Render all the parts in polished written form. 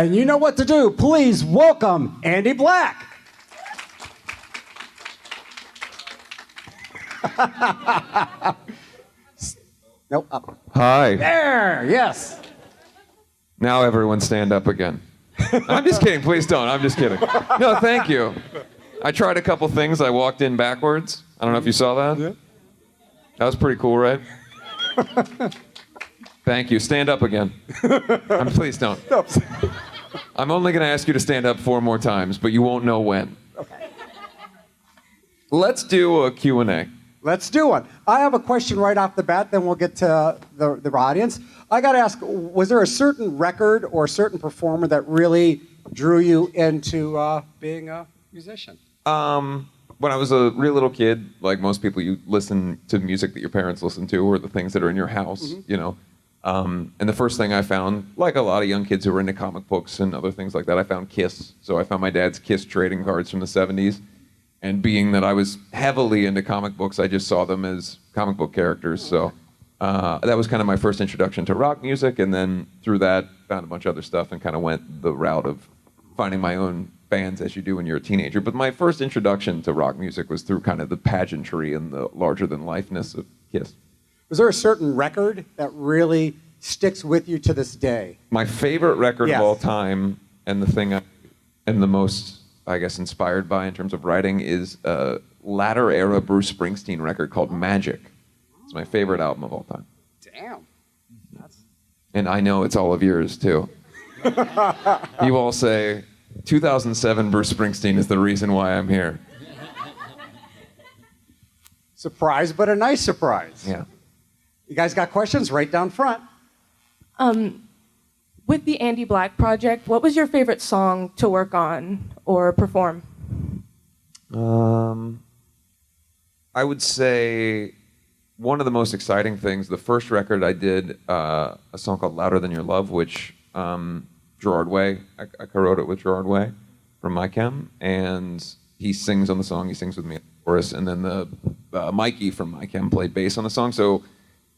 And you know what to do. Please welcome Andy Black. Nope, up. Hi. There, yes. Now everyone stand up again. I'm just kidding. Please don't. I'm just kidding. No, thank you. I tried a couple things. I walked in backwards. I don't know if you saw that. Yeah. That was pretty cool, right? Thank you. Stand up again. Please don't. No. I'm only going to ask you to stand up 4 more times, but you won't know when. Okay. Let's do a Q&A. Let's do one. I have a question right off the bat, then we'll get to the audience. I got to ask, was there a certain record or a certain performer that really drew you into being a musician? When I was a real little kid, like most people, you listen to music that your parents listen to or the things that are in your house, you know. And the first thing I found, like a lot of young kids who were into comic books and other things like that, I found Kiss. So I found my dad's Kiss trading cards from the 70s. And being that I was heavily into comic books, I just saw them as comic book characters. So that was kind of my first introduction to rock music. And then through that, found a bunch of other stuff and kind of went the route of finding my own bands as you do when you're a teenager. But my first introduction to rock music was through kind of the pageantry and the larger-than-lifeness of Kiss. Was there a certain record that really sticks with you to this day? My favorite record Yes. of all time, and the thing I'm the most, I guess, inspired by in terms of writing, is a latter-era Bruce Springsteen record called Magic. It's my favorite album of all time. Damn. And I know it's all of yours, too. You all say, 2007 Bruce Springsteen is the reason why I'm here. Surprise, but a nice surprise. Yeah. You guys got questions? Right down front. With the Andy Black project, what was your favorite song to work on or perform? I would say one of the most exciting things, the first record I did, a song called Louder Than Your Love, which Gerard Way, I co-wrote it with Gerard Way from My Chem, and he sings on the song, he sings with me in the chorus, and then the Mikey from My Chem played bass on the song. So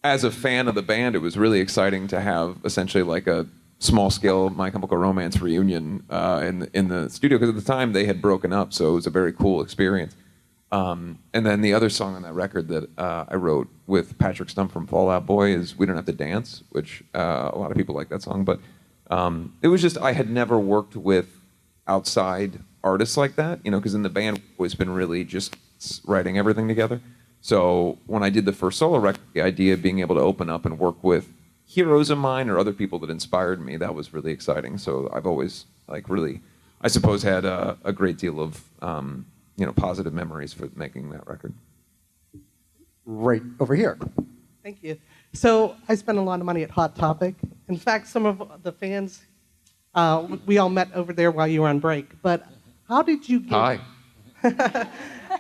as a fan of the band, it was really exciting to have essentially like a small-scale My Chemical Romance reunion in the studio, because at the time they had broken up, so it was a very cool experience. And then the other song on that record that I wrote with Patrick Stump from Fall Out Boy is We Don't Have to Dance, which a lot of people like that song, but it was just, I had never worked with outside artists like that, you know, because in the band we've always been really just writing everything together. So when I did the first solo record, the idea of being able to open up and work with heroes of mine or other people that inspired me, that was really exciting. So I've always, like, really, I suppose, had a great deal of, you know, positive memories for making that record. Right over here. Thank you. So I spent a lot of money at Hot Topic. In fact, some of the fans, we all met over there while you were on break. But how did you get... Hi.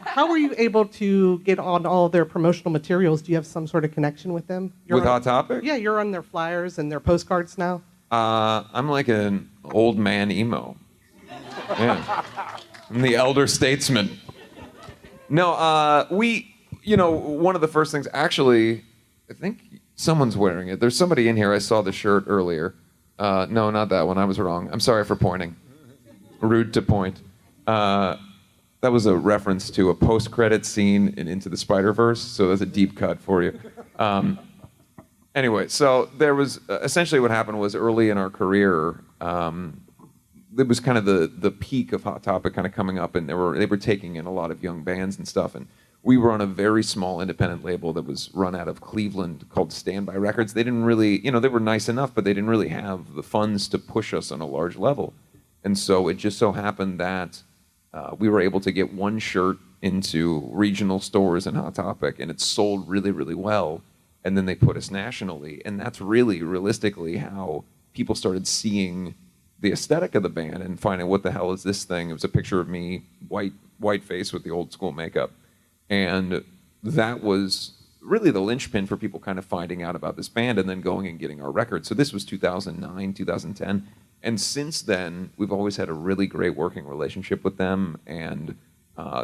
How were you able to get on all of their promotional materials? Do you have some sort of connection with them? With Hot Topic? Yeah, you're on their flyers and their postcards now. I'm like an old man emo. Yeah. I'm the elder statesman. No, you know, one of the first things, actually, I think someone's wearing it. There's somebody in here, I saw the shirt earlier. No, not that one, I was wrong. I'm sorry for pointing. Rude to point. That was a reference to a post-credit scene in Into the Spider-Verse, so that's a deep cut for you. Anyway, so there was, essentially what happened was early in our career, it was kind of the peak of Hot Topic kind of coming up, and they were taking in a lot of young bands and stuff, and we were on a very small independent label that was run out of Cleveland called Standby Records. They didn't really, you know, they were nice enough, but they didn't really have the funds to push us on a large level. And so it just so happened that we were able to get one shirt into regional stores in Hot Topic, and it sold really, really well. And then they put us nationally, and that's really, realistically, how people started seeing the aesthetic of the band and finding, what the hell is this thing? It was a picture of me, white face with the old school makeup. And that was really the linchpin for people kind of finding out about this band and then going and getting our record. So this was 2009, 2010. And since then, we've always had a really great working relationship with them, and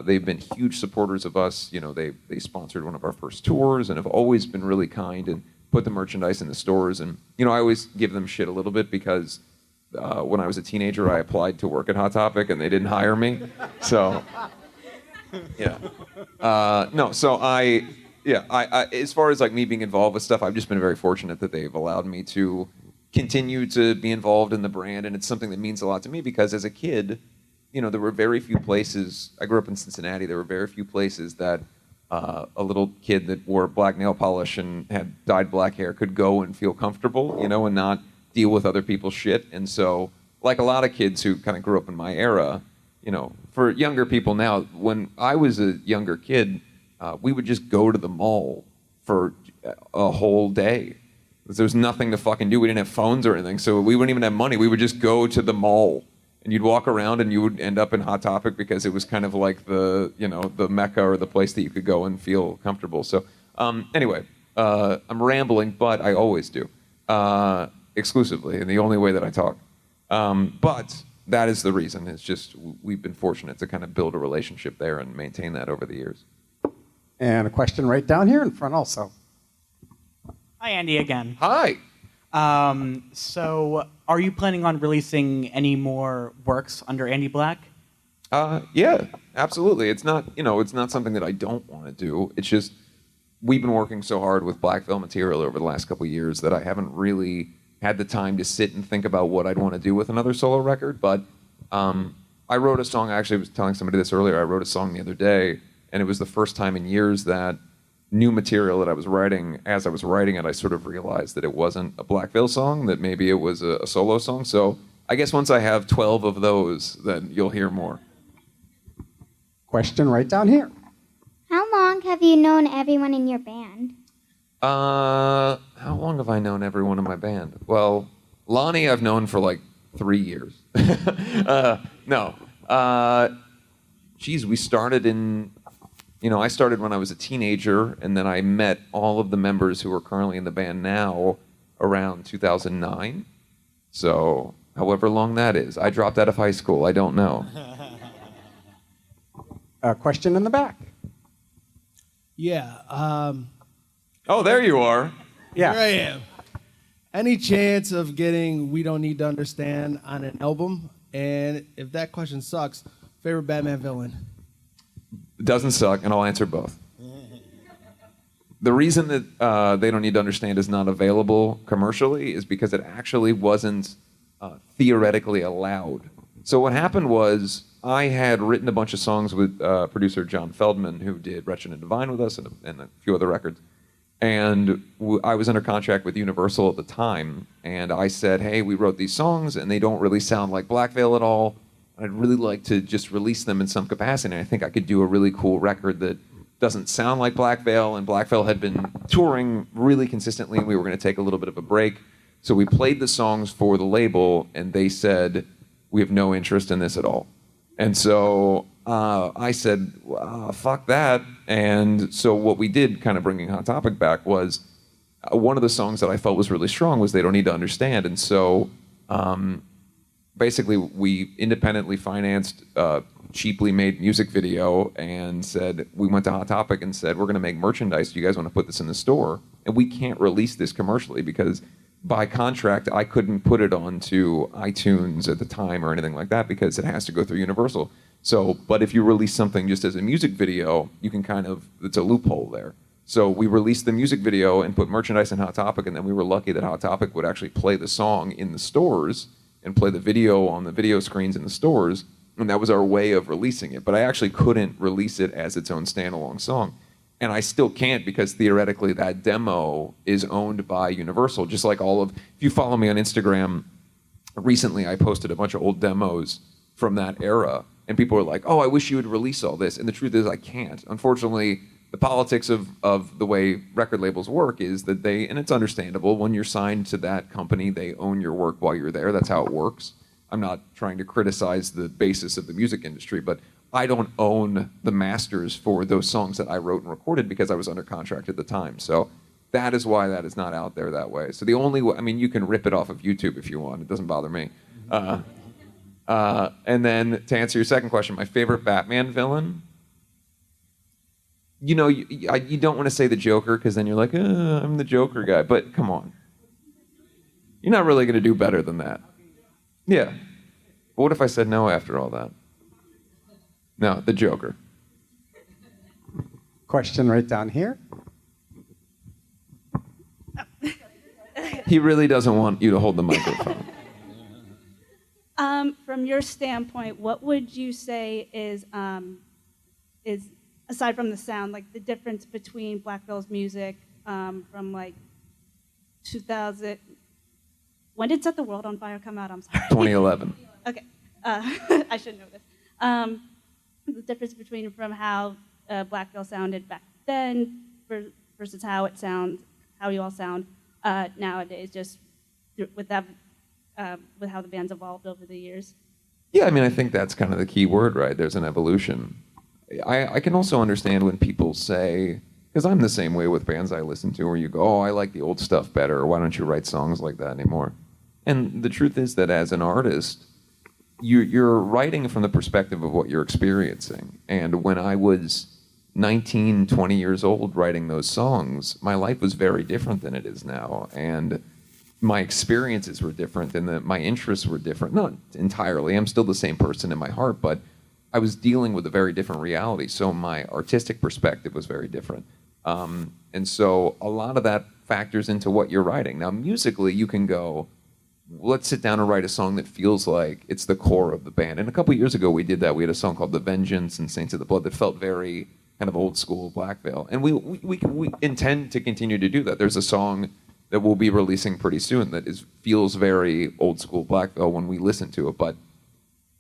they've been huge supporters of us. You know, they sponsored one of our first tours and have always been really kind and put the merchandise in the stores. And, you know, I always give them shit a little bit because when I was a teenager, I applied to work at Hot Topic, and they didn't hire me. So, yeah. No, so I, as far as like me being involved with stuff, I've just been very fortunate that they've allowed me to continue to be involved in the brand, and it's something that means a lot to me because as a kid, you know, there were very few places. I grew up in Cincinnati. There were very few places that a little kid that wore black nail polish and had dyed black hair could go and feel comfortable, you know, and not deal with other people's shit. And so, like a lot of kids who kind of grew up in my era, you know, for younger people now, when I was a younger kid, we would just go to the mall for a whole day. There was nothing to fucking do. We didn't have phones or anything, so we wouldn't even have money. We would just go to the mall. And you'd walk around and you would end up in Hot Topic because it was kind of like the, you know, the mecca or the place that you could go and feel comfortable. So anyway, I'm rambling, but I always do. Exclusively, and the only way that I talk. But that is the reason. It's just we've been fortunate to kind of build a relationship there and maintain that over the years. And a question right down here in front also. Hi, Andy, again. Hi. So, are you planning on releasing any more works under Andy Black? Yeah, absolutely. It's not, you know, it's not something that I don't want to do. It's just we've been working so hard with Black Veil material over the last couple of years that I haven't really had the time to sit and think about what I'd want to do with another solo record. But I wrote a song. I actually was telling somebody this earlier. I wrote a song the other day, and it was the first time in years that new material that I was writing, as I was writing it, I sort of realized that it wasn't a Black Veil song, that maybe it was a solo song. So I guess once I have 12 of those, then you'll hear more. Question right down here. How long have you known everyone in your band? How long have I known everyone in my band? Well, Lonnie I've known for like 3 years. Geez, we started in... You know, I started when I was a teenager, and then I met all of the members who are currently in the band now around 2009. So, however long that is. I dropped out of high school. I don't know. A question in the back. Yeah. Oh, there you are. Yeah. Here I am. Any chance of getting We Don't Need to Understand on an album? And if that question sucks, favorite Batman villain? It doesn't suck, and I'll answer both. The reason that They Don't Need to Understand is not available commercially is because it actually wasn't theoretically allowed. So what happened was I had written a bunch of songs with producer John Feldman, who did Wretched and Divine with us and a few other records. And I was under contract with Universal at the time, and I said, hey, we wrote these songs, and they don't really sound like Black Veil at all. I'd really like to just release them in some capacity. I think I could do a really cool record that doesn't sound like Black Veil, and Black Veil had been touring really consistently, and we were going to take a little bit of a break. So we played the songs for the label, and they said, we have no interest in this at all. And so I said, fuck that. And so what we did, kind of bringing Hot Topic back, was one of the songs that I felt was really strong was They Don't Need to Understand. And so basically we independently financed a cheaply made music video and said, we went to Hot Topic and said, we're going to make merchandise. Do you guys want to put this in the store? And we can't release this commercially because by contract, I couldn't put it onto iTunes at the time or anything like that because it has to go through Universal. So, but if you release something just as a music video, you can kind of, it's a loophole there. So we released the music video and put merchandise in Hot Topic, and then we were lucky that Hot Topic would actually play the song in the stores and play the video on the video screens in the stores, and that was our way of releasing it. But I actually couldn't release it as its own standalone song. And I still can't because theoretically that demo is owned by Universal, just like all of, if you follow me on Instagram, recently I posted a bunch of old demos from that era, and people were like, oh, I wish you would release all this. And the truth is I can't. Unfortunately, the politics of the way record labels work is that they, and it's understandable, when you're signed to that company, they own your work while you're there. That's how it works. I'm not trying to criticize the basis of the music industry, but I don't own the masters for those songs that I wrote and recorded because I was under contract at the time. So that is why that is not out there that way. So the only way, I mean, you can rip it off of YouTube if you want. It doesn't bother me. And then to answer your second question, my favorite Batman villain, you know, you don't want to say the Joker because then you're like, I'm the Joker guy. But come on. You're not really going to do better than that. Yeah. But what if I said no after all that? No, the Joker. Question right down here. He really doesn't want you to hold the microphone. From your standpoint, what would you say is aside from the sound, like the difference between Black Veil's music from like 2000? When did Set the World on Fire come out? I'm sorry. 2011. Okay, I should know this. The difference between from how Black Veil sounded back then versus how it sounds, how you all sound nowadays, just with that, with how the band's evolved over the years. Yeah, I mean, I think that's kind of the key word, right? There's an evolution. I can also understand when people say, because I'm the same way with bands I listen to, where you go, oh, I like the old stuff better. Why don't you write songs like that anymore? And the truth is that as an artist, you're writing from the perspective of what you're experiencing. And when I was 19, 20 years old writing those songs, my life was very different than it is now. And my experiences were different and my interests were different. Not entirely. I'm still the same person in my heart, but I was dealing with a very different reality. So my artistic perspective was very different. And so a lot of that factors into what you're writing. Now, musically, you can go, let's sit down and write a song that feels like it's the core of the band. And a couple years ago, we did that. We had a song called The Vengeance and Saints of the Blood that felt very kind of old school Black Veil. And we intend to continue to do that. There's a song that we'll be releasing pretty soon that feels very old school Black Veil when we listen to it. But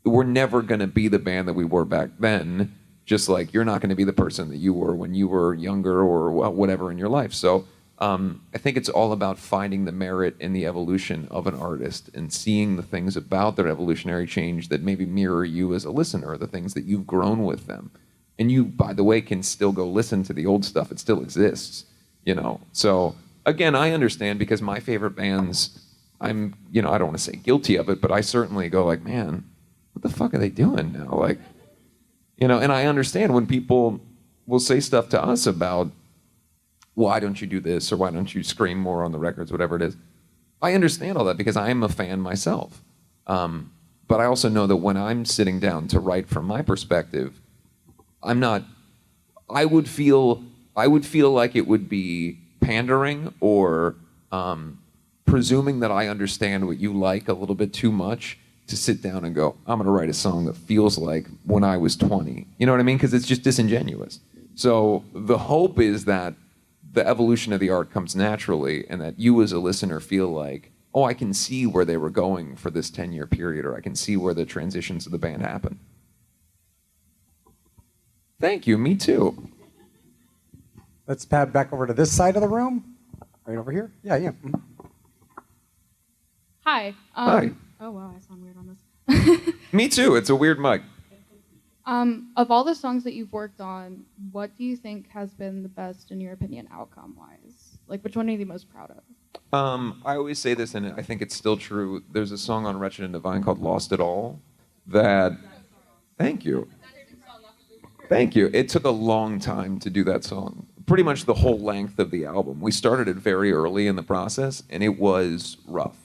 we're never going to be the band that we were back then, just like you're not going to be the person that you were when you were younger or whatever in your life. So I think it's all about finding the merit in the evolution of an artist and seeing the things about their evolutionary change that maybe mirror you as a listener, the things that you've grown with them. And you, by the way, can still go listen to the old stuff. It still exists, you know. So again, I understand because my favorite bands, I don't want to say guilty of it, but I certainly go like, man, what the fuck are they doing now? Like, and I understand when people will say stuff to us about, why don't you do this, or why don't you scream more on the records, whatever it is. I understand all that because I am a fan myself. But I also know that when I'm sitting down to write from my perspective, I would feel like it would be pandering or presuming that I understand what you like a little bit too much to sit down and go, I'm going to write a song that feels like when I was 20. You know what I mean? Because it's just disingenuous. So the hope is that the evolution of the art comes naturally and that you as a listener feel like, oh, I can see where they were going for this 10-year period, or I can see where the transitions of the band happen. Thank you, me too. Let's pad back over to this side of the room. Right over here. Yeah. Mhm. Hi. Hi. Oh, wow, I sound weird on this. Me too, it's a weird mic. Of all the songs that you've worked on, what do you think has been the best, in your opinion, outcome-wise? Like, which one are you the most proud of? I always say this, and I think it's still true. There's a song on Wretched and Divine called Lost It All that... Thank you. Thank you. It took a long time to do that song. Pretty much the whole length of the album. We started it very early in the process, and it was rough.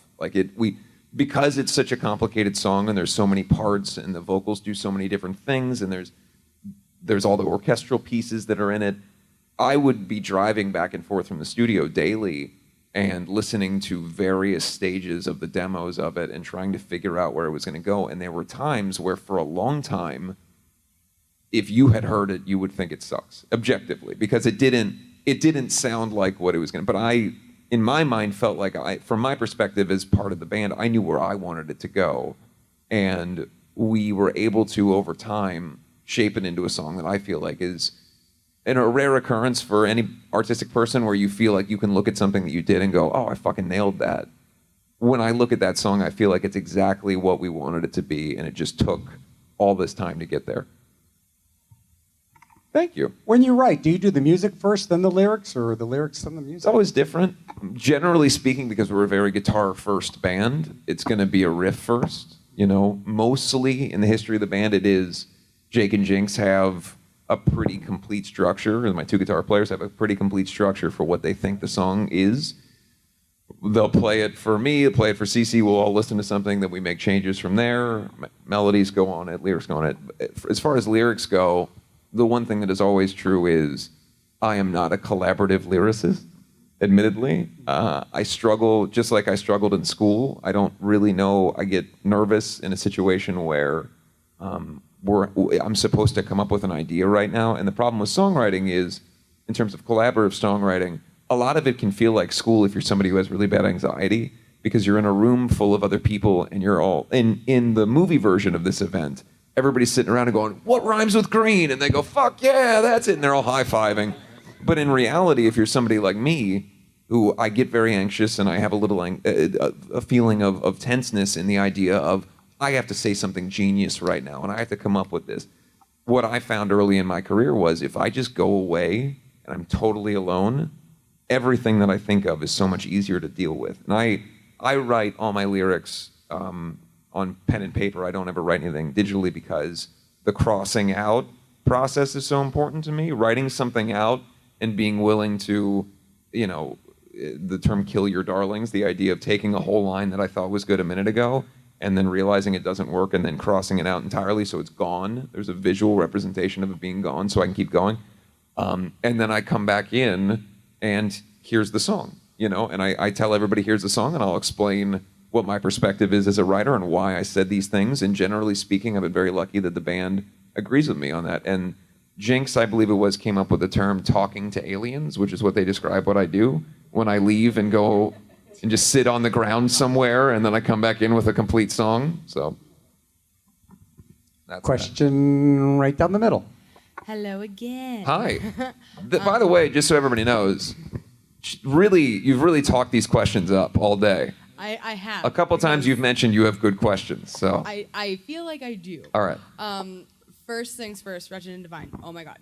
Because it's such a complicated song, and there's so many parts, and the vocals do so many different things, and there's all the orchestral pieces that are in it. I would be driving back and forth from the studio daily and listening to various stages of the demos of it and trying to figure out where it was going to go. And there were times where, for a long time, if you had heard it, you would think it sucks, objectively, because it didn't sound like what it was going to. But I, in my mind, felt like from my perspective as part of the band, I knew where I wanted it to go. And we were able to, over time, shape it into a song that I feel like is a rare occurrence for any artistic person, where you feel like you can look at something that you did and go, oh, I fucking nailed that. When I look at that song, I feel like it's exactly what we wanted it to be, and it just took all this time to get there. Thank you. When you write, do you do the music first, then the lyrics, or the lyrics, then the music? It's always different. Generally speaking, because we're a very guitar-first band, it's going to be a riff first. Mostly in the history of the band, it is Jake and Jinx have a pretty complete structure, and my two guitar players have a pretty complete structure for what they think the song is. they'll play it for me, play it for Cece. We'll all listen to something, then we make changes from there. Melodies go on it, lyrics go on it. As far as lyrics go, the one thing that is always true is I am not a collaborative lyricist, admittedly. I struggle, just like I struggled in school. I don't really know. I get nervous in a situation where I'm supposed to come up with an idea right now. And the problem with songwriting is, in terms of collaborative songwriting, a lot of it can feel like school if you're somebody who has really bad anxiety, because you're in a room full of other people and you're all in the movie version of this event. Everybody's sitting around and going, "What rhymes with green?" And they go, "Fuck yeah, that's it." And they're all high-fiving. But in reality, if you're somebody like me, who I get very anxious and I have a little a feeling of tenseness in the idea of I have to say something genius right now and I have to come up with this. What I found early in my career was if I just go away and I'm totally alone, everything that I think of is so much easier to deal with. And I write all my lyrics on pen and paper. I don't ever write anything digitally because the crossing out process is so important to me. Writing something out and being willing to, the term kill your darlings, the idea of taking a whole line that I thought was good a minute ago and then realizing it doesn't work and then crossing it out entirely so it's gone. There's a visual representation of it being gone so I can keep going. And then I come back in and here's the song, and I tell everybody here's the song and I'll explain what my perspective is as a writer and why I said these things. And generally speaking, I've been very lucky that the band agrees with me on that. And Jinx, I believe it was, came up with the term talking to aliens, which is what they describe what I do when I leave and go and just sit on the ground somewhere and then I come back in with a complete song. So that's Question right down the middle. Hello again. Hi. By the way, just so everybody knows, you've really talked these questions up all day. I have. A couple times you've mentioned you have good questions, so. I feel like I do. All right. First things first, Wretched and Divine. Oh my God.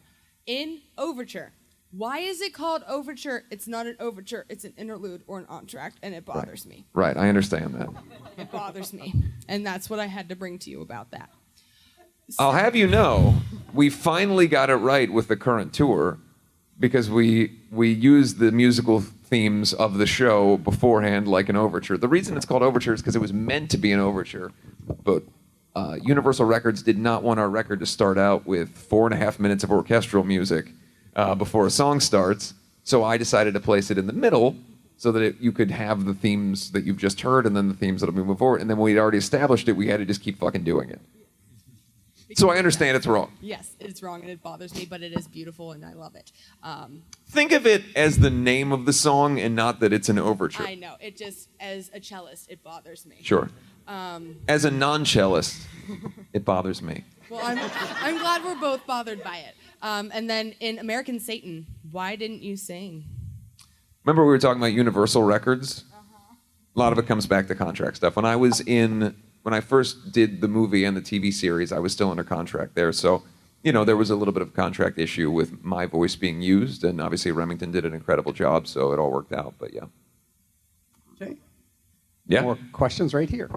In Overture, why is it called Overture? It's not an overture, it's an interlude or an entr'acte, and it bothers me. Right, I understand that. It bothers me. And that's what I had to bring to you about that. I'll have you know, we finally got it right with the current tour because we used the musical themes of the show beforehand like an overture. The reason it's called Overture is because it was meant to be an overture, but Universal Records did not want our record to start out with 4.5 minutes of orchestral music before a song starts, so I decided to place it in the middle so that you could have the themes that you've just heard and then the themes that'll be moving forward. And then when we'd already established it, we had to just keep fucking doing it. So I understand it's wrong. Yes, it's wrong and it bothers me, but it is beautiful and I love it. Think of it as the name of the song and not that it's an overture. I know. It just, as a cellist, it bothers me. Sure. As a non-cellist, it bothers me. Well, I'm glad we're both bothered by it. And then in American Satan, why didn't you sing? Remember we were talking about Universal Records? A lot of it comes back to contract stuff. When I first did the movie and the TV series, I was still under contract there. So, there was a little bit of a contract issue with my voice being used, and obviously Remington did an incredible job, so it all worked out, but yeah. Okay. Yeah. More questions right here.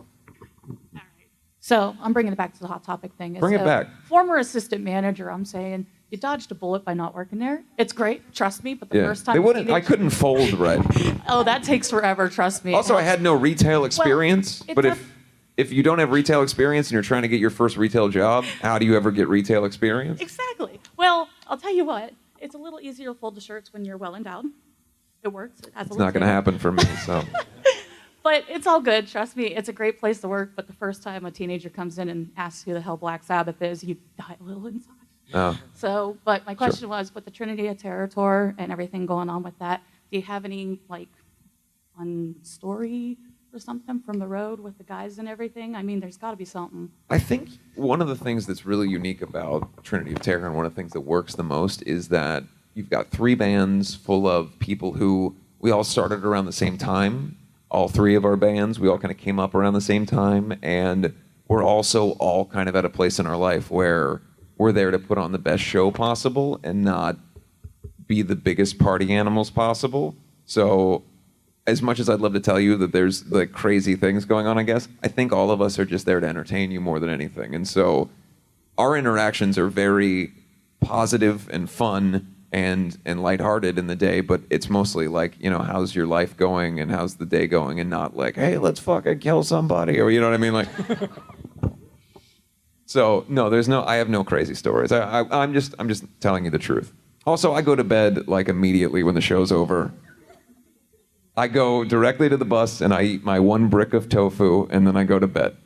So I'm bringing it back to the Hot Topic thing. Bring As it a back. Former assistant manager, I'm saying you dodged a bullet by not working there. It's great, trust me. But the Yeah. first time They wouldn't. I couldn't fold right. Oh, that takes forever. Trust me. Also, I had no retail experience. it But does- if you don't have retail experience and you're trying to get your first retail job, how do you ever get retail experience? Exactly. Well, I'll tell you what. It's a little easier to fold the shirts when you're well endowed. It works. It has a It's not going to happen for me. So. But it's all good. Trust me. It's a great place to work. But the first time a teenager comes in and asks who the hell Black Sabbath is, you die a little inside. Oh. So, but my question was, with the Trinity of Terror tour and everything going on with that, do you have any fun story or something from the road with the guys and everything? I mean, there's got to be something. I think one of the things that's really unique about Trinity of Terror and one of the things that works the most is that you've got 3 bands full of people who we all started around the same time. All 3 of our bands, we all kind of came up around the same time, and we're also all kind of at a place in our life where we're there to put on the best show possible and not be the biggest party animals possible. So as much as I'd love to tell you that there's crazy things going on, I guess, I think all of us are just there to entertain you more than anything. And so our interactions are very positive and fun and lighthearted in the day, but it's mostly like, how's your life going and how's the day going, and not like, hey, let's fucking kill somebody, or you know what I mean, like. So no, I have no crazy stories. I'm just telling you the truth. Also, I go to bed like immediately when the show's over. I go directly to the bus and I eat my 1 brick of tofu and then I go to bed.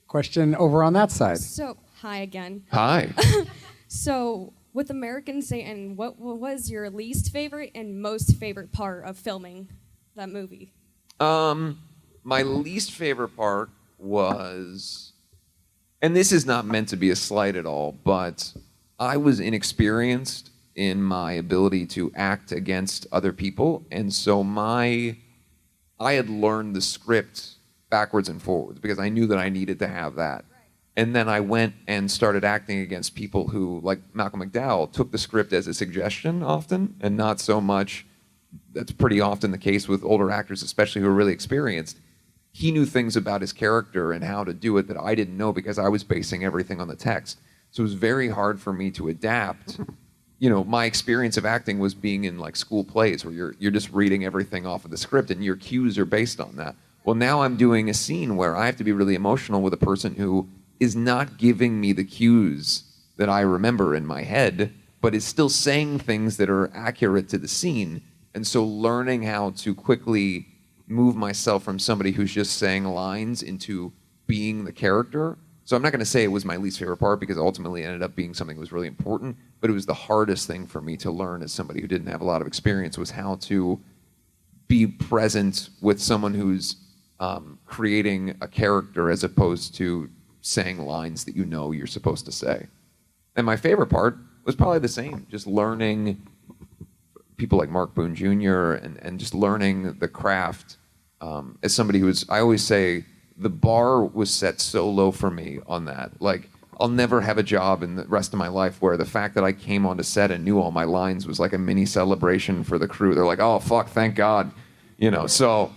Question over on that side. So, hi again. Hi. So, with American Satan, what was your least favorite and most favorite part of filming that movie? My least favorite part was, and this is not meant to be a slight at all, but I was inexperienced in my ability to act against other people, and so I had learned the script backwards and forwards because I knew that I needed to have that. And then I went and started acting against people who, like Malcolm McDowell, took the script as a suggestion often, and not so much, that's pretty often the case with older actors, especially who are really experienced. He knew things about his character and how to do it that I didn't know because I was basing everything on the text. So it was very hard for me to adapt. My experience of acting was being in like school plays where you're just reading everything off of the script and your cues are based on that. Well, now I'm doing a scene where I have to be really emotional with a person who is not giving me the cues that I remember in my head, but is still saying things that are accurate to the scene. And so learning how to quickly move myself from somebody who's just saying lines into being the character. So I'm not going to say it was my least favorite part because ultimately it ended up being something that was really important, but it was the hardest thing for me to learn as somebody who didn't have a lot of experience, was how to be present with someone who's creating a character as opposed to saying lines that you're supposed to say. And my favorite part was probably the same, just learning people like Mark Boone Jr. and just learning the craft as somebody I always say, the bar was set so low for me on that. Like, I'll never have a job in the rest of my life where the fact that I came onto set and knew all my lines was like a mini celebration for the crew. They're like, oh, fuck, thank God. So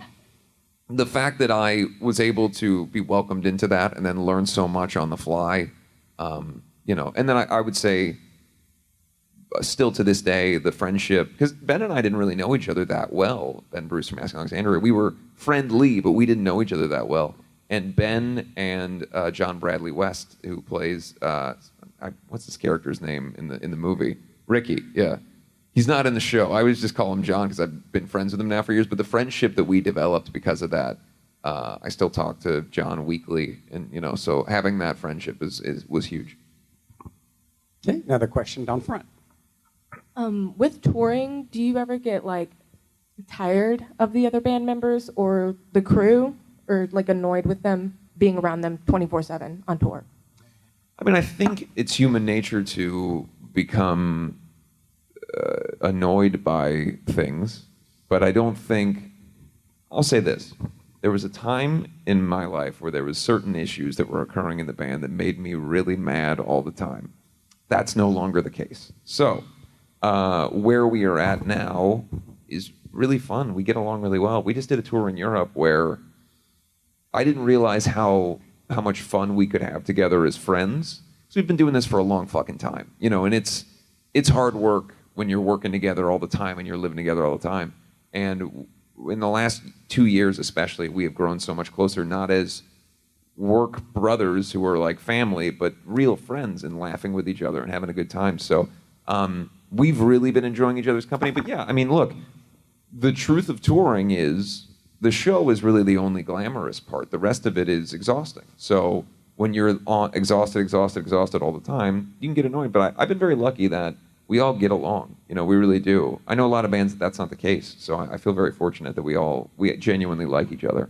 the fact that I was able to be welcomed into that and then learn so much on the fly, and then I would say, still to this day, the friendship, because Ben and I didn't really know each other that well. Ben Bruce from Ask Alexandria. We were friendly, but we didn't know each other that well. And Ben and John Bradley West, who plays what's his character's name in the movie? Ricky. Yeah, he's not in the show. I always just call him John because I've been friends with him now for years. But the friendship that we developed because of that, I still talk to John weekly, and so having that friendship was huge. Okay, another question down front. With touring, do you ever get like tired of the other band members or the crew, or like annoyed with them being around them 24/7 on tour? I mean, I think it's human nature to become annoyed by things, but I don't think, I'll say this. There was a time in my life where there was certain issues that were occurring in the band that made me really mad all the time. That's no longer the case. So, where we are at now is really fun. We get along really well. We just did a tour in Europe where I didn't realize how much fun we could have together as friends. So we've been doing this for a long fucking time, and it's hard work when you're working together all the time and you're living together all the time. And in the last 2 years especially, we have grown so much closer, not as work brothers who are like family, but real friends and laughing with each other and having a good time. So we've really been enjoying each other's company. But yeah, I mean, look, the truth of touring is the show is really the only glamorous part. The rest of it is exhausting. So when you're exhausted all the time, you can get annoyed. But I've been very lucky that we all get along. We really do. I know a lot of bands that's not the case. So I feel very fortunate that we genuinely like each other.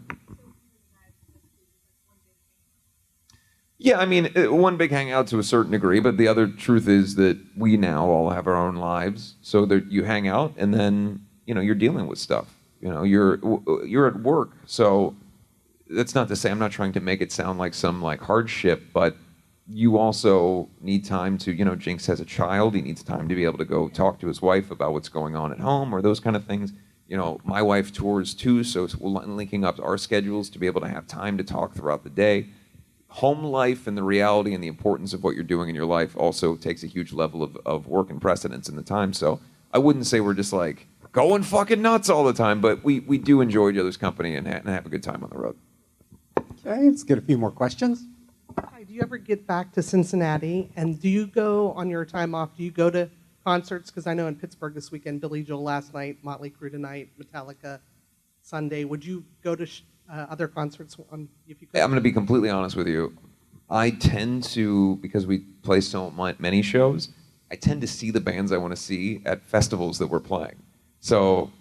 Yeah, I mean, one big hangout to a certain degree, but the other truth is that we now all have our own lives. So that you hang out and then, you're dealing with stuff. You're at work. So that's not to say, I'm not trying to make it sound like some like hardship, but you also need time to, Jinx has a child. He needs time to be able to go talk to his wife about what's going on at home or those kind of things. My wife tours too, so we're linking up our schedules to be able to have time to talk throughout the day. home life and the reality and the importance of what you're doing in your life also takes a huge level of work and precedence in the time. So I wouldn't say we're just like going fucking nuts all the time, but we do enjoy each other's company and have a good time on the road. Okay, let's get a few more questions. Hi, do you ever get back to Cincinnati? And do you go on your time off? Do you go to concerts? Because I know in Pittsburgh this weekend, Billy Joel last night, Motley Crue tonight, Metallica Sunday. Would you go to other concerts if you could? I'm going to be completely honest with you. I tend to, because we play so many shows, I tend to see the bands I want to see at festivals that we're playing. So,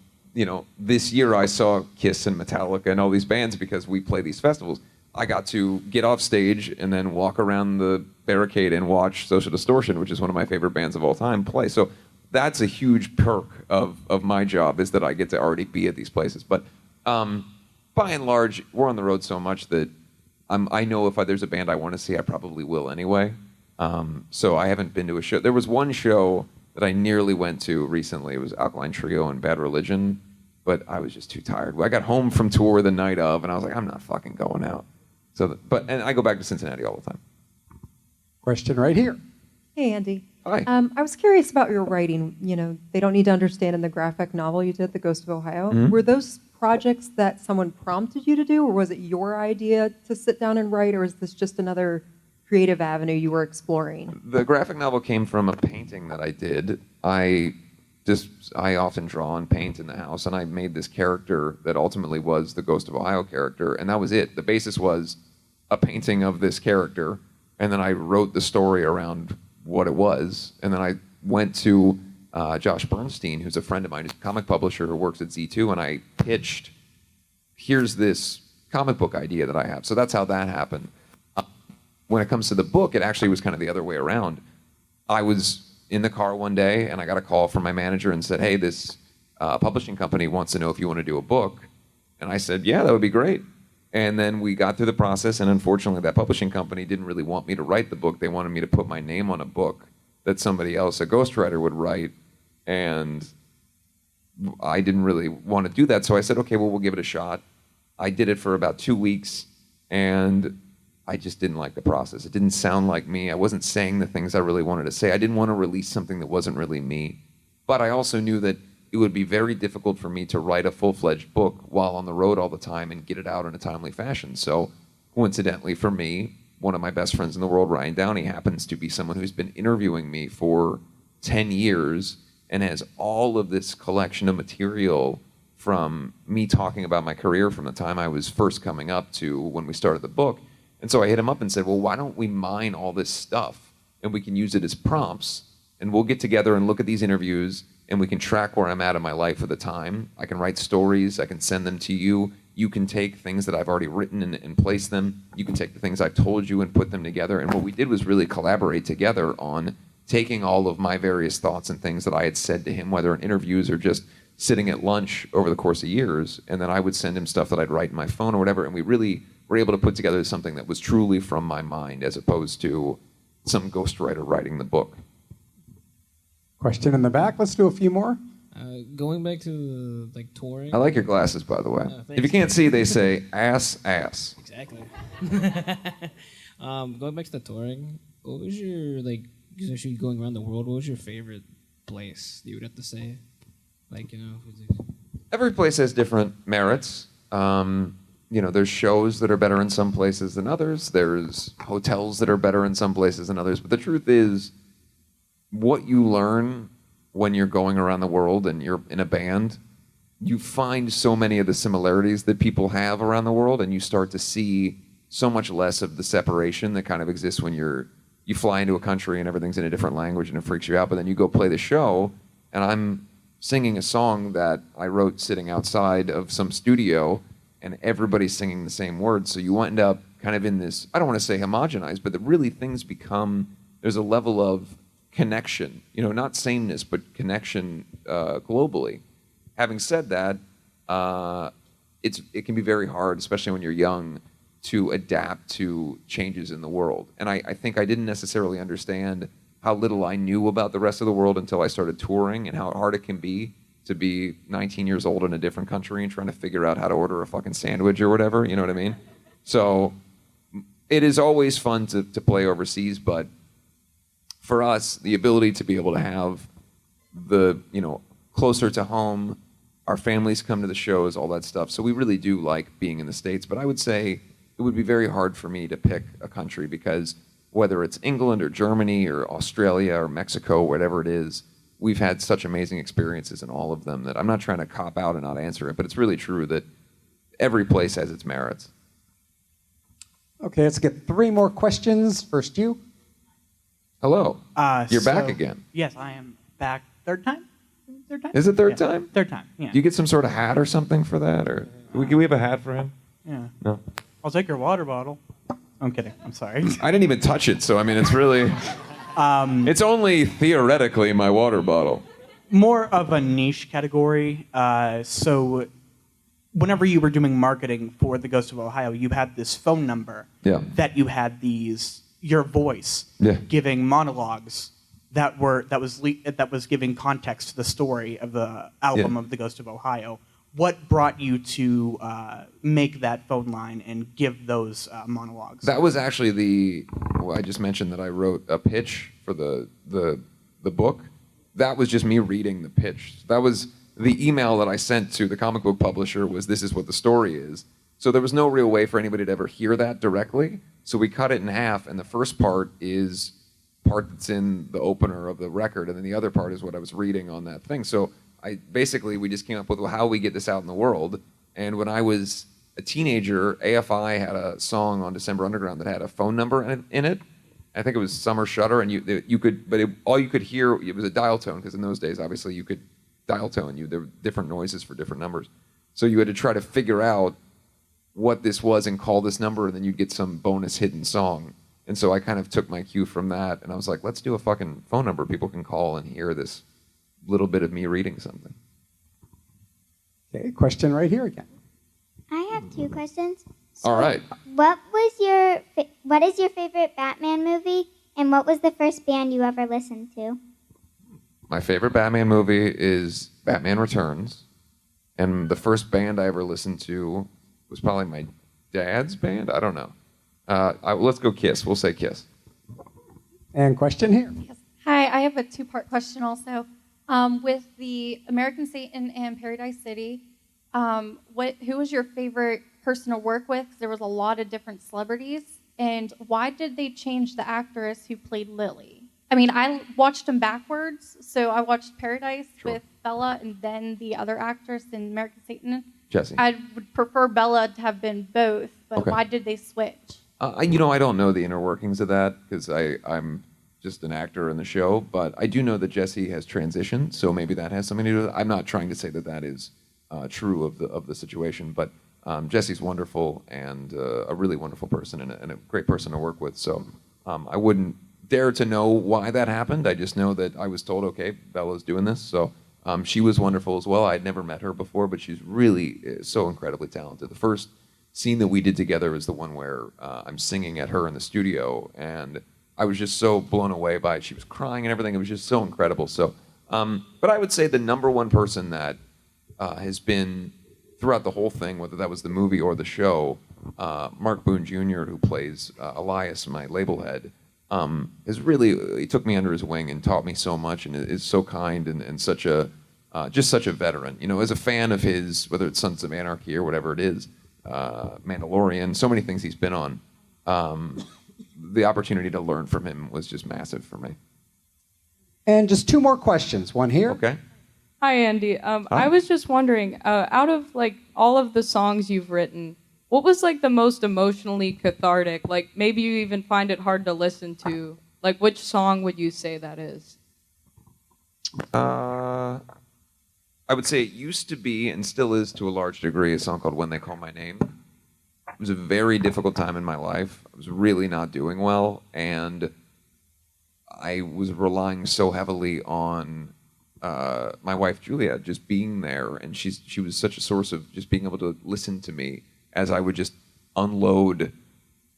this year I saw Kiss and Metallica and all these bands because we play these festivals. I got to get off stage and then walk around the barricade and watch Social Distortion, which is one of my favorite bands of all time, play. So that's a huge perk of my job, is that I get to already be at these places. But by and large, we're on the road so much that I know if there's a band I want to see, I probably will anyway. So I haven't been to a show. There was one show that I nearly went to recently. It was Alkaline Trio and Bad Religion, but I was just too tired. I got home from tour the night of, and I was like, I'm not fucking going out. And I go back to Cincinnati all the time. Question right here. Hey, Andy. Hi. I was curious about your writing. They don't need to understand in the graphic novel you did, The Ghost of Ohio. Mhm. Were those projects that someone prompted you to do, or was it your idea to sit down and write, or is this just another creative avenue you were exploring? The graphic novel came from a painting that I did. I often draw and paint in the house, and I made this character that ultimately was the Ghost of Ohio character, and that was it. The basis was a painting of this character, and then I wrote the story around what it was, and then I went to Josh Bernstein, who's a friend of mine, who's a comic publisher who works at Z2, and I pitched, here's this comic book idea that I have. So that's how that happened. When it comes to the book, it actually was kind of the other way around. I was in the car one day, and I got a call from my manager and said, hey, this publishing company wants to know if you want to do a book. And I said, yeah, that would be great. And then we got through the process, and unfortunately, that publishing company didn't really want me to write the book. They wanted me to put my name on a book that somebody else, a ghostwriter, would write. And I didn't really want to do that, so I said, okay, well, we'll give it a shot. I did it for about 2 weeks, and I just didn't like the process. It didn't sound like me. I wasn't saying the things I really wanted to say. I didn't want to release something that wasn't really me. But I also knew that it would be very difficult for me to write a full-fledged book while on the road all the time and get it out in a timely fashion. So coincidentally for me, one of my best friends in the world, Ryan Downey, happens to be someone who's been interviewing me for 10 years and has all of this collection of material from me talking about my career from the time I was first coming up to when we started the book. And so I hit him up and said, well, why don't we mine all this stuff and we can use it as prompts, and we'll get together and look at these interviews, and we can track where I'm at in my life at the time. I can write stories, I can send them to you. You can take things that I've already written and place them. You can take the things I've told you and put them together. And what we did was really collaborate together on taking all of my various thoughts and things that I had said to him, whether in interviews or just sitting at lunch over the course of years. And then I would send him stuff that I'd write in my phone or whatever. And we really were able to put together something that was truly from my mind, as opposed to some ghostwriter writing the book. Question in the back. Let's do a few more. Going back to touring. I like your glasses, by the way. Thanks. If you can't see, they say ass, ass. Exactly. Going back to the touring, what was your, especially going around the world, what was your favorite place you would have to say? Every place has different merits. There's shows that are better in some places than others. There's hotels that are better in some places than others. But the truth is, what you learn when you're going around the world and you're in a band, you find so many of the similarities that people have around the world, and you start to see so much less of the separation that kind of exists when you fly into a country and everything's in a different language and it freaks you out, but then you go play the show, and I'm singing a song that I wrote sitting outside of some studio, and everybody's singing the same words, so you end up kind of in this, I don't want to say homogenized, but really things become, there's a level of connection, not sameness, but connection globally. Having said that, it can be very hard, especially when you're young, to adapt to changes in the world. And I think I didn't necessarily understand how little I knew about the rest of the world until I started touring, and how hard it can be to be 19 years old in a different country and trying to figure out how to order a fucking sandwich or whatever, you know what I mean? So it is always fun to play overseas, but for us, the ability to be able to have the, closer to home, our families come to the shows, all that stuff. So we really do like being in the States. But I would say it would be very hard for me to pick a country because whether it's England or Germany or Australia or Mexico, whatever it is, we've had such amazing experiences in all of them that I'm not trying to cop out and not answer it, but it's really true that every place has its merits. Okay, let's get 3 more questions. First you. Hello. You're back again. Yes, I am back. Third time? Third time? Is it third Yeah. time? Third time, yeah. Do you get some sort of hat or something for that? Or can we have a hat for him? Yeah. No. I'll take your water bottle. I'm kidding. I'm sorry. I didn't even touch it, so I mean, it's really... it's only theoretically my water bottle. More of a niche category. So whenever you were doing marketing for the Ghost of Ohio, you had this phone number that you had your voice giving monologues that was giving context to the story of the album of the Ghost of Ohio. What brought you to make that phone line and give those monologues? That was actually I just mentioned that I wrote a pitch for the book. That was just me reading the pitch. That was the email that I sent to the comic book publisher was, this is what the story is. So there was no real way for anybody to ever hear that directly. So we cut it in half, and the first part is part that's in the opener of the record, and then the other part is what I was reading on that thing. So we just came up with how we get this out in the world. And when I was a teenager, AFI had a song on December Underground that had a phone number in it. I think it was Summer Shutter, and all you could hear, it was a dial tone, because in those days, obviously, you could dial tone. There were different noises for different numbers. So you had to try to figure out what this was and call this number, and then you'd get some bonus hidden song. And so I kind of took my cue from that, and I was like, let's do a fucking phone number people can call and hear this little bit of me reading something. Okay, question right here again. I have 2 questions. All right. What is your favorite Batman movie, and what was the first band you ever listened to? My favorite Batman movie is Batman Returns, and the first band I ever listened to was probably my dad's band. I don't know. Let's go Kiss. We'll say Kiss. And question here. Hi, I have a 2-part question also. With the American Satan and Paradise City, who was your favorite person to work with? 'Cause there was a lot of different celebrities. And why did they change the actress who played Lily? I mean, I watched them backwards. So I watched Paradise with Bella and then the other actress in American Satan. Jesse. I would prefer Bella to have been both, but Okay. why did they switch? I don't know the inner workings of that because I'm just an actor in the show, but I do know that Jesse has transitioned, so maybe that has something to do with it. I'm not trying to say that is true of the situation, but Jesse's wonderful and a really wonderful person and a great person to work with. So I wouldn't dare to know why that happened. I just know that I was told, okay, Bella's doing this. So she was wonderful as well. I'd never met her before, but she's really so incredibly talented. The first scene that we did together is the one where I'm singing at her in the studio, and I was just so blown away by it. She was crying and everything. It was just so incredible. So, but I would say the number one person that has been throughout the whole thing, whether that was the movie or the show, Mark Boone Jr., who plays Elias, my label head, he took me under his wing and taught me so much, and is so kind and such a just such a veteran. As a fan of his, whether it's Sons of Anarchy or whatever it is, Mandalorian, so many things he's been on. The opportunity to learn from him was just massive for me. And just 2 more questions. One here. Okay. Hi, Andy. I was just wondering, out of all of the songs you've written, what was the most emotionally cathartic? Maybe you even find it hard to listen to. Which song would you say that is? I would say it used to be, and still is to a large degree, a song called When They Call My Name. It was a very difficult time in my life. I was really not doing well, and I was relying so heavily on my wife Julia just being there, and she was such a source of just being able to listen to me as I would just unload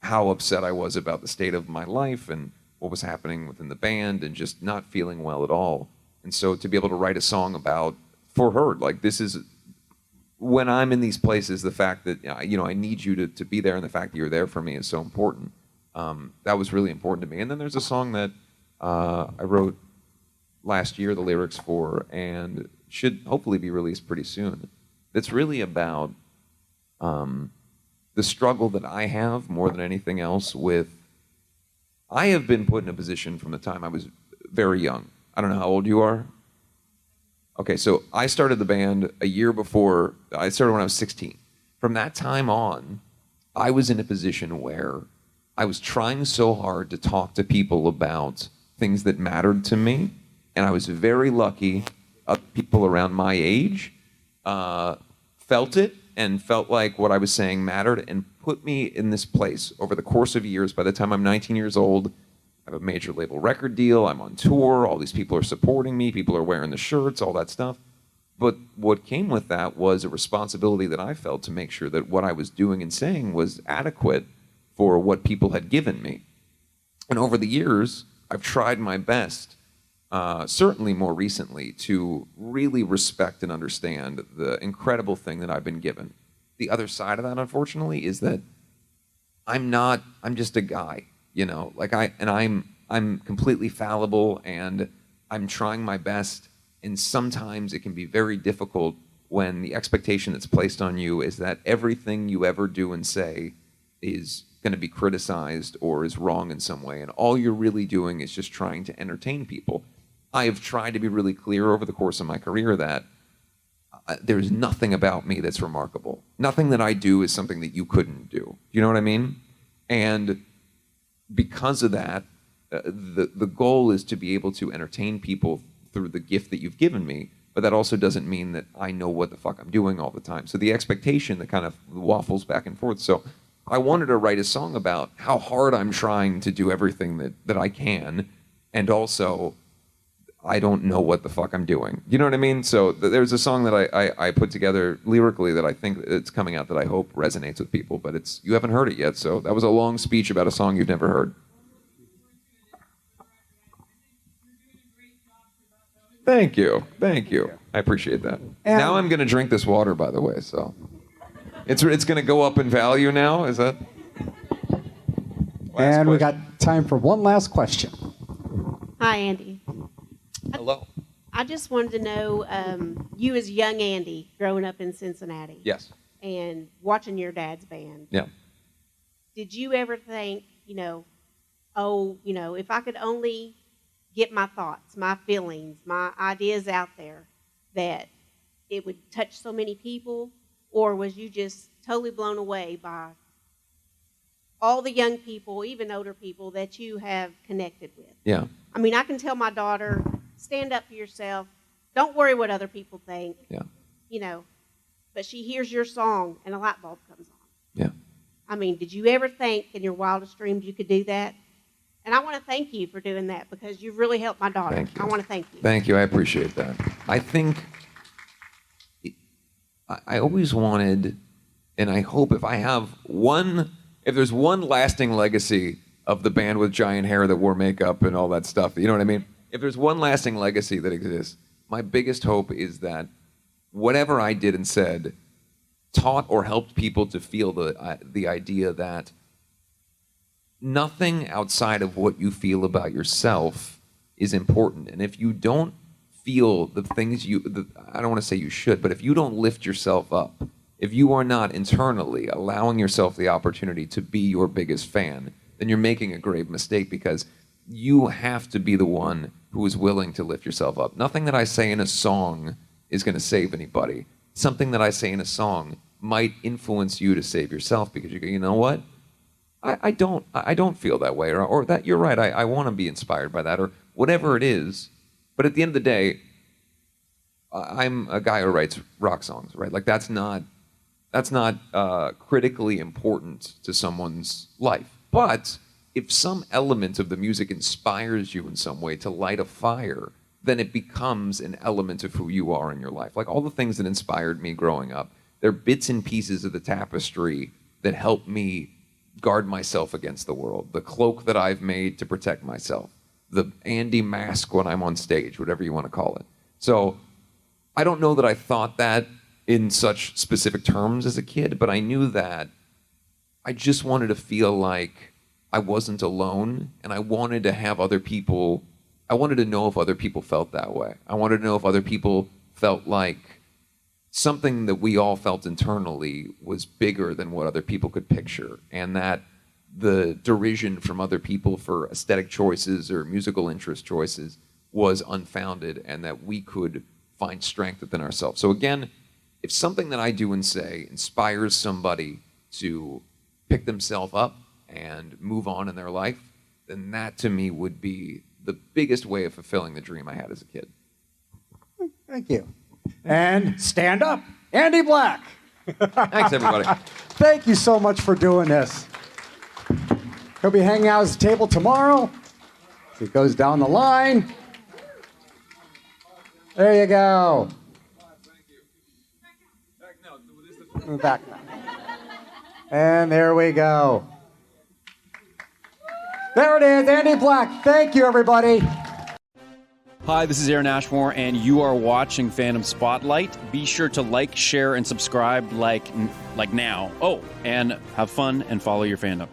how upset I was about the state of my life and what was happening within the band and just not feeling well at all. And so to be able to write a song for her, this is when I'm in these places, the fact that I need you to be there, and the fact that you're there for me is so important. That was really important to me. And then there's a song that I wrote last year, the lyrics for, and should hopefully be released pretty soon. That's really about the struggle that I have more than anything else with. I have been put in a position from the time I was very young. I don't know how old you are. Okay, so I started the band a year before. I started when I was 16. From that time on, I was in a position where I was trying so hard to talk to people about things that mattered to me, and I was very lucky. People around my age felt it and felt like what I was saying mattered and put me in this place over the course of years. By the time I'm 19 years old, I have a major label record deal, I'm on tour, all these people are supporting me, people are wearing the shirts, all that stuff. But what came with that was a responsibility that I felt to make sure that what I was doing and saying was adequate for what people had given me. And over the years, I've tried my best, certainly more recently, to really respect and understand the incredible thing that I've been given. The other side of that, unfortunately, is that I'm just a guy, you know, like I'm completely fallible and I'm trying my best. And sometimes it can be very difficult when the expectation that's placed on you is that everything you ever do and say is going to be criticized or is wrong in some way. And all you're really doing is just trying to entertain people. I have tried to be really clear over the course of my career that there's nothing about me that's remarkable. Nothing that I do is something that you couldn't do. You know what I mean? And because of that, the goal is to be able to entertain people through the gift that you've given me, but that also doesn't mean that I know what the fuck I'm doing all the time. So the expectation that kind of waffles back and forth. So I wanted to write a song about how hard I'm trying to do everything that I can, and also I don't know what the fuck I'm doing. You know what I mean? So there's a song that I put together lyrically that I think it's coming out that I hope resonates with people, but you haven't heard it yet. So that was a long speech about a song you've never heard. Thank you. Thank you. I appreciate that. Now I'm going to drink this water, by the way, so it's going to go up in value now, is that? And we got time for one last question. Hi, Andy. Hello. I just wanted to know, you as young Andy, growing up in Cincinnati. Yes. And watching your dad's band. Yeah. Did you ever think, if I could only get my thoughts, my feelings, my ideas out there, that it would touch so many people? Or was you just totally blown away by all the young people, even older people, that you have connected with? Yeah. I mean, I can tell my daughter, stand up for yourself. Don't worry what other people think. Yeah. But she hears your song and a light bulb comes on. Yeah. I mean, did you ever think in your wildest dreams you could do that? And I want to thank you for doing that because you've really helped my daughter. Thank you. I want to thank you. Thank you. I appreciate that. I think I always wanted, and I hope if there's one lasting legacy of the band with giant hair that wore makeup and all that stuff, you know what I mean? If there's one lasting legacy that exists, my biggest hope is that whatever I did and said taught or helped people to feel the idea that nothing outside of what you feel about yourself is important. And if you don't feel the things I don't want to say you should, but if you don't lift yourself up, if you are not internally allowing yourself the opportunity to be your biggest fan, then you're making a grave mistake, because you have to be the one who is willing to lift yourself up. Nothing that I say in a song is going to save anybody. Something that I say in a song might influence you to save yourself, because you go, you know what? I don't feel that way, or that you're right. I want to be inspired by that, or whatever it is. But at the end of the day, I'm a guy who writes rock songs, right? Like that's not critically important to someone's life. But if some element of the music inspires you in some way to light a fire, then it becomes an element of who you are in your life. Like all the things that inspired me growing up, they're bits and pieces of the tapestry that help me guard myself against the world. The cloak that I've made to protect myself. The Andy mask when I'm on stage, whatever you want to call it. So I don't know that I thought that in such specific terms as a kid, but I knew that I just wanted to feel like I wasn't alone, and I wanted to have other people, I wanted to know if other people felt that way. I wanted to know if other people felt like something that we all felt internally was bigger than what other people could picture, and that the derision from other people for aesthetic choices or musical interest choices was unfounded, and that we could find strength within ourselves. So again, if something that I do and say inspires somebody to pick themselves up and move on in their life, then that to me would be the biggest way of fulfilling the dream I had as a kid. Thank you. And stand up, Andy Black. Thanks, everybody. Thank you so much for doing this. He'll be hanging out at his table tomorrow. He goes down the line. There you go. Back. And there we go. There it is, Andy Black. Thank you, everybody. Hi, this is Aaron Ashmore, and you are watching Fandom Spotlight. Be sure to like, share, and subscribe like now. Oh, and have fun and follow your fandom.